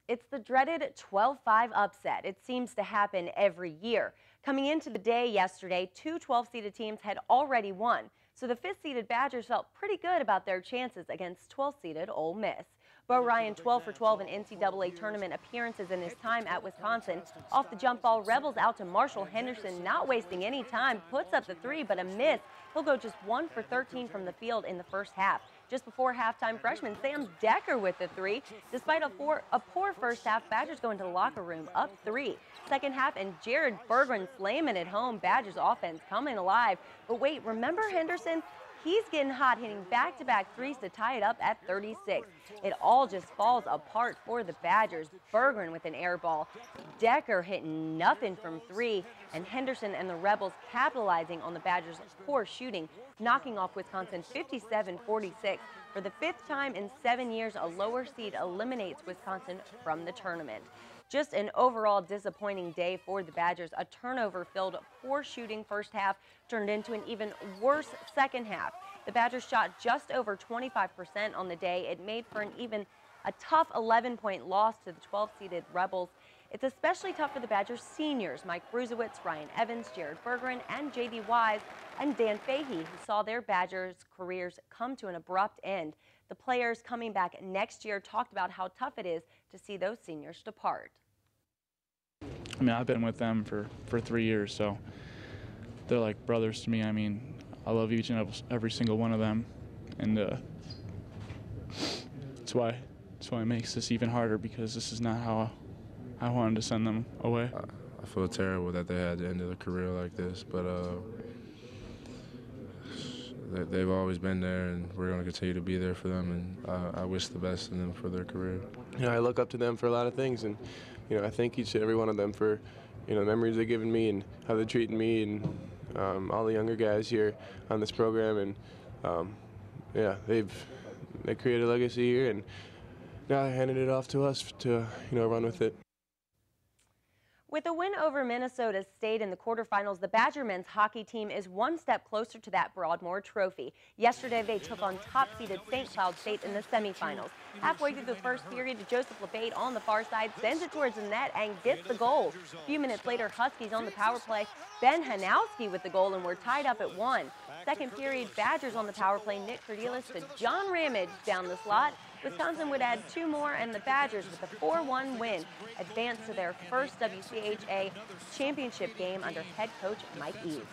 It's the dreaded 12-5 upset. It seems to happen every year. Coming into the day yesterday, two 12-seeded teams had already won, so the 5th-seeded Badgers felt pretty good about their chances against 12th-seeded Ole Miss. Bo Ryan, 12 for 12 in NCAA tournament appearances in his time at Wisconsin. Off the jump ball, Rebels out to Marshall Henderson, not wasting any time, puts up the three, but a miss. He'll go just 1 for 13 from the field in the first half. Just before halftime, freshman Sam Decker with the three. Despite a poor first half, Badgers go into the locker room up 3. Second half, and Jared Berggren slamming it home. Badgers offense coming alive. But wait, remember Henderson? He's getting hot, hitting back-to-back threes to tie it up at 36. It all just falls apart for the Badgers. Berggren with an air ball. Decker hitting nothing from 3. And Henderson and the Rebels capitalizing on the Badgers' poor shooting, knocking off Wisconsin 57-46. For the 5th time in 7 years, a lower seed eliminates Wisconsin from the tournament. Just an overall disappointing day for the Badgers. A turnover-filled, poor shooting first half turned into an even worse second half. The Badgers shot just over 25% on the day. It made for a tough 11-point loss to the 12-seeded Rebels. It's especially tough for the Badgers seniors, Mike Bruzewitz, Ryan Evans, Jared Berggren, and J.D. Wise, and Dan Fahey, who saw their Badgers careers come to an abrupt end. The players coming back next year talked about how tough it is to see those seniors depart. I mean, I've been with them for 3 years, so they're like brothers to me. I mean, I love each and every single one of them, and that's why it makes this even harder, because this is not how I wanted to send them away. I feel terrible that they had to end their career like this, but they've always been there, and we're going to continue to be there for them, and I wish the best in them for their career. You know, I look up to them for a lot of things, and you know, I thank each and every one of them for, you know, the memories they've given me and how they're treating me and all the younger guys here on this program. And yeah, they created a legacy here, and now they're handing it off to us to, you know, run with it. With a win over Minnesota State in the quarterfinals, the Badger men's hockey team is one step closer to that Broadmoor trophy. Yesterday, they took on top-seeded St. Cloud State in the semifinals. Halfway through the first period, Joseph LeBate on the far side sends it towards the net and gets the goal. A few minutes later, Huskies on the power play. Ben Hanowski with the goal, and we're tied up at 1. Second period, Badgers on the power play. Nick Cordelis to John Ramage down the slot. Wisconsin would add 2 more, and the Badgers, with a 4-1 win, advance to their first WCHA championship game under head coach Mike Eves.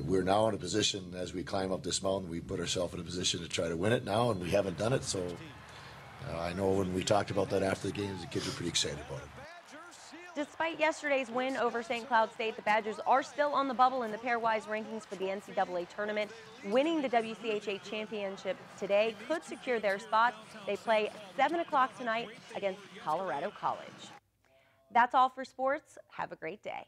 We're now in a position, as we climb up this mountain, we put ourselves in a position to try to win it now, and we haven't done it. So I know when we talked about that after the games, the kids were pretty excited about it. Despite yesterday's win over St. Cloud State, the Badgers are still on the bubble in the pairwise rankings for the NCAA tournament. Winning the WCHA championship today could secure their spot. They play 7 o'clock tonight against Colorado College. That's all for sports. Have a great day.